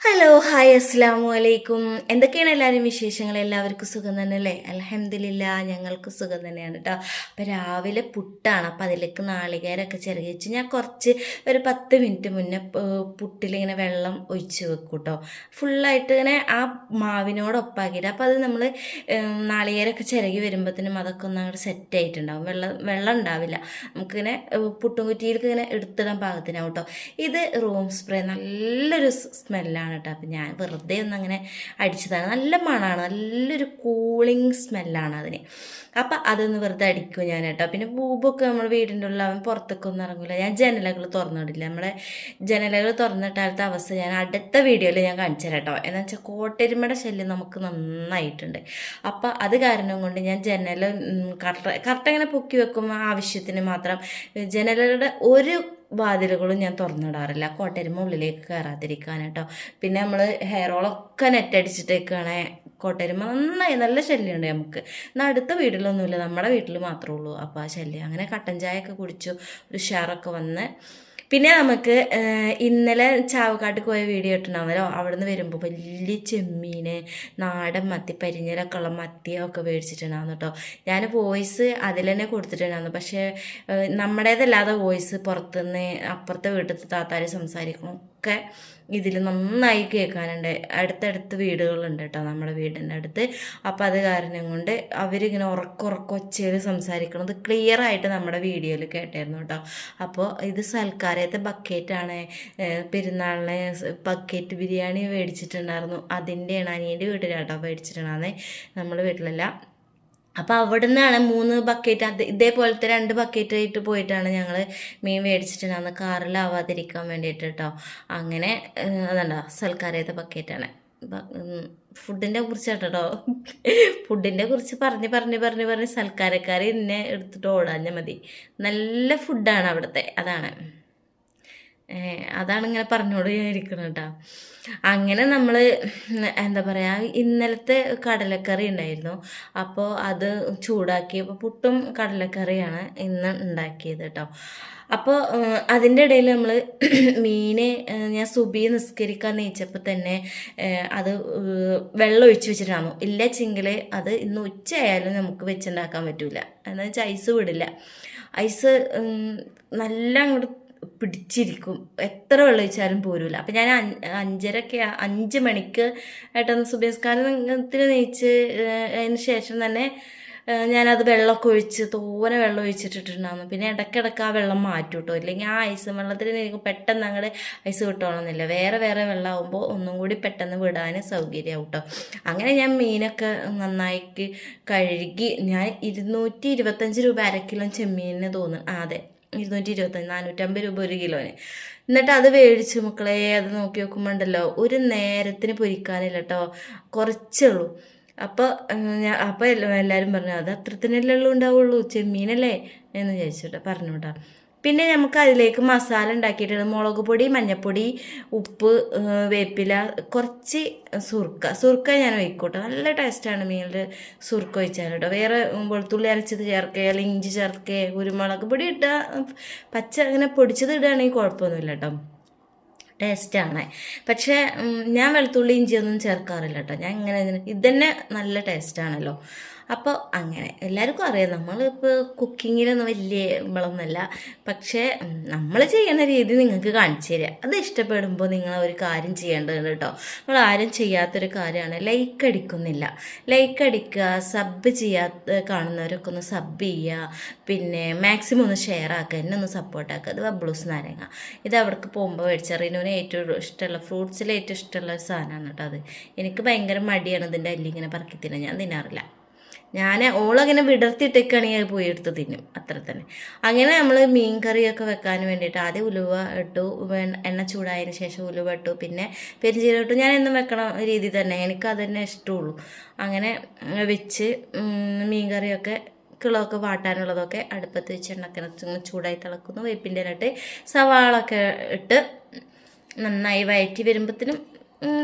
Hello hi അസ്സാമു അലൈക്കും. എന്തൊക്കെയാണ് എല്ലാവരും വിശേഷങ്ങൾ? എല്ലാവർക്കും സുഖം തന്നെ അല്ലേ? അൽഹംദുലില്ലാ, ഞങ്ങൾക്ക് സുഖം തന്നെയാണ് കേട്ടോ. അപ്പോൾ രാവിലെ പുട്ടാണ്. അപ്പോൾ അതിലേക്ക് നാളികേരമൊക്കെ ചിരകി വെച്ച് ഞാൻ കുറച്ച് ഒരു 10 മിനിറ്റ് മുന്നേ പുട്ടിലിങ്ങനെ വെള്ളം ഒഴിച്ച് വെക്കും കേട്ടോ. ഫുള്ളായിട്ട് ഇങ്ങനെ ആ മാവിനോടൊപ്പാക്കിയിട്ട്. അപ്പോൾ അത് നമ്മൾ നാളികേരമൊക്കെ ചിരകി വരുമ്പോഴത്തേനും അതൊക്കെ ഒന്ന് അങ്ങോട്ട് സെറ്റ് ആയിട്ടുണ്ടാവും. വെള്ളം ഉണ്ടാവില്ല. നമുക്കിങ്ങനെ പുട്ടും കുറ്റിയിലേക്ക് ഇങ്ങനെ എടുത്തിടാൻ പാകത്തിനാവും കേട്ടോ. ഇത് റൂം സ്പ്രേ നല്ലൊരു സ്മെല്ലാണ് കേട്ടോ. അപ്പം ഞാൻ വെറുതെ ഒന്നങ്ങനെ അടിച്ചതാണ്. നല്ല മണമാണ്, നല്ലൊരു കൂളിങ് സ്മെല്ലാണ് അതിന്. അപ്പം അതൊന്ന് വെറുതെ അടിക്കും ഞാൻ കേട്ടോ. പിന്നെ ബൂബൊക്കെ നമ്മൾ വീടിൻ്റെ ഉള്ളിൽ അവൻ പുറത്തേക്ക് ഒന്നും ഇറങ്ങില്ല. ഞാൻ ജനലകൾ തുറന്നിടില്ല. നമ്മളെ ജനലകൾ തുറന്നിട്ടാലത്തെ അവസ്ഥ ഞാൻ അടുത്ത വീഡിയോയിൽ ഞാൻ കാണിച്ചു തരാം കേട്ടോ. എന്ന് വെച്ചാൽ കോട്ടെരുമയുടെ ശല്യം നമുക്ക് നന്നായിട്ടുണ്ട്. അപ്പം അത് കാരണം കൊണ്ട് ഞാൻ ജനൽ കറക്റ്റ് അങ്ങനെ പൊക്കി വെക്കുമ്പോൾ ആവശ്യത്തിന് മാത്രം ജനലുകളുടെ ഒരു വാതിലുകളും ഞാൻ തുറന്നിടാറില്ല, കോട്ടരുമ ഉള്ളിലേക്ക് കയറാതിരിക്കാൻ കേട്ടോ. പിന്നെ നമ്മൾ ഹെയർ ഓളൊക്കെ നെറ്റടിച്ചിട്ടേക്കാണ്. കോട്ടരുമ നന്നായി നല്ല ശല്യമുണ്ട് നമുക്ക്. എന്നാൽ അടുത്ത വീട്ടിലൊന്നുമില്ല, നമ്മുടെ വീട്ടിൽ മാത്രമേ ഉള്ളൂ അപ്പോൾ ആ ശല്യം. അങ്ങനെ കട്ടൻ ചായ ഒക്കെ കുടിച്ചു, ഒരു ഷെയറൊക്കെ വന്ന്. പിന്നെ നമുക്ക് ഇന്നലെ ചാവക്കാട്ടിൽ പോയ വീഡിയോ ഇട്ടുണ്ടാവുമല്ലോ. അവിടെ നിന്ന് വരുമ്പോൾ വലിയ ചെമ്മീന്, നാടൻ മത്തി, പരിഞ്ഞലൊക്കെ ഉള്ള മത്തിയൊക്കെ മേടിച്ചിട്ടുണ്ടായിരുന്നു കേട്ടോ. ഞാൻ വോയിസ് അതിൽ തന്നെ കൊടുത്തിട്ടുണ്ടായിരുന്നു. പക്ഷേ നമ്മുടേതല്ലാതെ വോയിസ് പുറത്തുനിന്ന് അപ്പുറത്തെ വീട്ടിലത്തെ താത്താർ സംസാരിക്കണമൊക്കെ ഇതിൽ നന്നായി കേൾക്കാനുണ്ട്. അടുത്തടുത്ത് വീടുകളുണ്ട് കേട്ടോ നമ്മുടെ വീടിൻ്റെ അടുത്ത്. അപ്പോൾ അത് കാരണം കൊണ്ട് അവരിങ്ങനെ ഉറക്കൊച്ചയിൽ സംസാരിക്കണത് ക്ലിയർ ആയിട്ട് നമ്മുടെ വീഡിയോയിൽ കേട്ടായിരുന്നു കേട്ടോ. അപ്പോൾ ഇത് സൽക്കാരത്തെ ബക്കറ്റാണ്. പെരുന്നാളിന് ബക്കറ്റ് ബിരിയാണി മേടിച്ചിട്ടുണ്ടായിരുന്നു. അതിൻ്റെയാണ് അനിയൻ്റെ വീട്ടിലാട്ടോ മേടിച്ചിട്ടുണ്ടായിരുന്നത്, നമ്മുടെ വീട്ടിലല്ല. അപ്പോൾ അവിടെ നിന്നാണ് 3 ബക്കറ്റ്, ഇതേപോലത്തെ 2 ബക്കറ്റായിട്ട് പോയിട്ടാണ് ഞങ്ങൾ മീൻ മേടിച്ചിട്ടുണ്ടാകുന്നത്, കാറിലാവാതിരിക്കാൻ വേണ്ടിയിട്ട് കേട്ടോ. അങ്ങനെ അതുണ്ടോ സൽക്കാരത്തെ ബക്കറ്റാണ്. ഫുഡിൻ്റെ കുറിച്ചാട്ടോ. ഫുഡിൻ്റെ കുറിച്ച് പറഞ്ഞ് സൽക്കാരക്കാർ എന്നെ എടുത്തിട്ട് ഓടാഞ്ഞാൽ മതി. നല്ല ഫുഡാണ് അവിടുത്തെ, അതാണ് ഇങ്ങനെ പറഞ്ഞോട് ഞാൻ ഇരിക്കണം കേട്ടോ. അങ്ങനെ നമ്മൾ എന്താ പറയുക, ഇന്നലത്തെ കടലക്കറി ഉണ്ടായിരുന്നു. അപ്പോൾ അത് ചൂടാക്കിയപ്പോൾ പുട്ടും കടലക്കറിയാണ് ഇന്ന് ഉണ്ടാക്കിയത് കേട്ടോ. അപ്പോൾ അതിൻ്റെ ഇടയിൽ നമ്മൾ മീന് ഞാൻ സുബി നിസ്കരിക്കാൻ നീച്ചപ്പോൾ തന്നെ അത് വെള്ളം ഒഴിച്ച് വെച്ചിട്ടാണോ ഇല്ല ചെങ്കിൽ അത് ഇന്ന് ഉച്ചയായാലും നമുക്ക് വെച്ചുണ്ടാക്കാൻ പറ്റില്ല. എന്താ വെച്ചാൽ ഐസ് വിടില്ല. ഐസ് നല്ല അങ്ങോട്ട് പിടിച്ചിരിക്കും, എത്ര വെള്ളം ഒഴിച്ചാലും പോരില്ല. അപ്പം ഞാൻ 5 മണിക്ക് ഏട്ടന്ന് സുബേസ്കാരത്തിന് നെയ്ച്ച് അതിന് ശേഷം തന്നെ ഞാനത് വെള്ളമൊക്കെ ഒഴിച്ച് തോനെ വെള്ളം ഒഴിച്ചിട്ടിട്ടുണ്ടായിരുന്നു. പിന്നെ ഇടയ്ക്കിടയ്ക്ക് ആ വെള്ളം മാറ്റും കേട്ടോ. ഇല്ലെങ്കിൽ ആ ഐസ് വെള്ളത്തിൽ എനിക്ക് പെട്ടെന്ന് അങ്ങോട്ട് ഐസ് കിട്ടണമെന്നില്ല. വേറെ വെള്ളമാകുമ്പോൾ ഒന്നും കൂടി പെട്ടെന്ന് വിടാൻ സൗകര്യമാവും കേട്ടോ. അങ്ങനെ ഞാൻ മീനൊക്കെ നന്നായിട്ട് കഴുകി ഞാൻ 225 രൂപ അരക്കിലോ ചെമ്മീനിന് തോന്നുന്നു. അതെ, 225, 450 രൂപ 1 കിലോന്. എന്നിട്ട് അത് മേടിച്ച് മക്കളെ അത് നോക്കി നോക്കുമ്പോണ്ടല്ലോ ഒരു നേരത്തിന് പൊരിക്കാനില്ല കേട്ടോ, കുറച്ചേ ഉള്ളൂ. അപ്പോൾ എല്ലാവരും പറഞ്ഞു അത് അത്രത്തിനല്ലേ ഉണ്ടാവുള്ളൂ, ചെമ്മീനല്ലേ എന്ന് ചോദിച്ചോട്ടെ പറഞ്ഞോട്ടാ. പിന്നെ നമുക്ക് അതിലേക്ക് മസാല ഉണ്ടാക്കിയിട്ടുണ്ട്. മുളക് പൊടി, മഞ്ഞൾപ്പൊടി, ഉപ്പ്, വേപ്പില, കുറച്ച് സുർക്ക ഞാൻ ഒഴിക്കോട്ടെ. നല്ല ടേസ്റ്റാണ് മീനിൽ സുർക്ക ഒഴിച്ചാൽ കേട്ടോ. വേറെ വെളുത്തുള്ളി അരച്ചത് ചേർക്കുക, അല്ലെങ്കിൽ ഇഞ്ചി ചേർക്കുക, കുരുമുളക് പൊടി ഇട്ടാൽ പച്ച അങ്ങനെ പൊടിച്ചത് ഇടുകയാണെങ്കിൽ കുഴപ്പമൊന്നുമില്ല കേട്ടോ, ടേസ്റ്റാണ്. പക്ഷേ ഞാൻ വെളുത്തുള്ളി ഇഞ്ചിയൊന്നും ചേർക്കാറില്ല കേട്ടോ. ഞാൻ ഇങ്ങനെ ഇതന്നെ നല്ല ടേസ്റ്റാണല്ലോ. അപ്പോൾ അങ്ങനെ എല്ലാവർക്കും അറിയാം നമ്മളിപ്പോൾ കുക്കിങ്ങിലൊന്നും വലിയ ഇമ്പളൊന്നുമല്ല. പക്ഷേ നമ്മൾ ചെയ്യുന്ന രീതി നിങ്ങൾക്ക് കാണിച്ചു തരാം. അത് ഇഷ്ടപ്പെടുമ്പോൾ നിങ്ങൾ ഒരു കാര്യം ചെയ്യേണ്ടതുണ്ട് കേട്ടോ. നമ്മൾ ആരും ചെയ്യാത്തൊരു കാര്യമാണ് ലൈക്ക് അടിക്കുന്നില്ല. ലൈക്ക് അടിക്കുക, സബ് ചെയ്യാത്ത കാണുന്നവരൊക്കെ ഒന്ന് സബ് ചെയ്യുക, പിന്നെ മാക്സിമം ഒന്ന് ഷെയർ ആക്കുക, എന്നെ ഒന്ന് സപ്പോർട്ടാക്കുക. അത് ബബ്ലൂസ് നാരങ്ങ, ഇത് അവിടേക്ക് പോകുമ്പോൾ മേടിച്ച റിനുവിന് ഏറ്റവും ഇഷ്ടമുള്ള ഫ്രൂട്ട്സിൽ ഏറ്റവും ഇഷ്ടമുള്ള ഒരു സാധനമാണ് കേട്ടോ. അത് എനിക്ക് ഭയങ്കര മടിയാണ് ഇതിൻ്റെ അല്ലി ഇങ്ങനെ പറക്കി തിന്നാൻ, ഞാൻ തിന്നാറില്ല. ഞാൻ ഓളങ്ങനെ വിടർത്തിയിട്ടൊക്കെയാണെങ്കിൽ പോയി എടുത്ത് തിന്നും, അത്ര തന്നെ. അങ്ങനെ നമ്മൾ മീൻ കറിയൊക്കെ വെക്കാൻ വേണ്ടിയിട്ട് ആദ്യം ഉലുവ ഇട്ടു, എണ്ണ ചൂടായതിന് ശേഷം ഉലുവ ഇട്ടു, പിന്നെ പെരുംജീരകം ഇട്ടു. ഞാൻ എന്നും വെക്കണ രീതി തന്നെ, എനിക്ക് അത് തന്നെ ഇഷ്ടമുള്ളൂ. അങ്ങനെ വെച്ച് മീൻ കറിയൊക്കെ കിളമൊക്കെ വാട്ടാനുള്ളതൊക്കെ അടുപ്പത്ത് വെച്ച് എണ്ണക്കിണ ചൂടായി തിളക്കുന്നു. വേപ്പിൻ്റെ ഇട്ട് സവാളൊക്കെ ഇട്ട് നന്നായി വഴറ്റി വരുമ്പോഴത്തേനും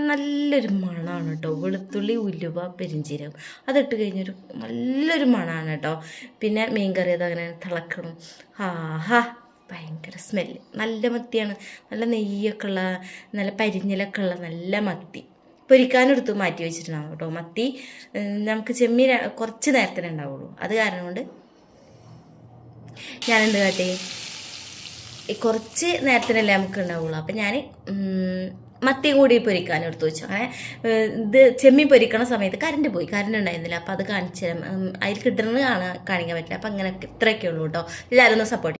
നല്ലൊരു മണമാണ് കേട്ടോ. വെളുത്തുള്ളി, ഉലുവ, പെരുംജീരകം അതിട്ട് കഴിഞ്ഞൊരു നല്ലൊരു മണമാണ് കേട്ടോ. പിന്നെ മീൻ കറി അതങ്ങനെ തിളക്കണം. ഹാ ഭയങ്കര സ്മെല്ല്. നല്ല മത്തിയാണ്, നല്ല നെയ്യൊക്കെ ഉള്ള, നല്ല പരിഞ്ഞലൊക്കെ ഉള്ള നല്ല മത്തി. പൊരിക്കാനെടുത്ത് മാറ്റി വെച്ചിട്ടുണ്ടാവും കേട്ടോ. മത്തി നമുക്ക് ചെമ്മീൻ കുറച്ച് നേരത്തിനേ ഉണ്ടാവുള്ളൂ. അത് കാരണം കൊണ്ട് ഞാനെന്ത് കാട്ടി, കുറച്ച് നേരത്തിനല്ലേ നമുക്ക് ഉണ്ടാവുള്ളൂ. അപ്പം ഞാൻ മത്തിയും കൂടി പൊരിക്കാൻ എടുത്തു വെച്ചു. അങ്ങനെ ഇത് ചെമ്മീൻ പൊരിക്കണ സമയത്ത് കറണ്ട് ഉണ്ടായിരുന്നില്ല. അപ്പം അത് കാണിച്ചു തരാം. അതിൽ കിട്ടുന്നത് കാണിക്കാൻ പറ്റില്ല. അപ്പം അങ്ങനെ ഇത്രയൊക്കെ ഉള്ളൂ കേട്ടോ. എല്ലാവരും ഒന്ന് സപ്പോർട്ട്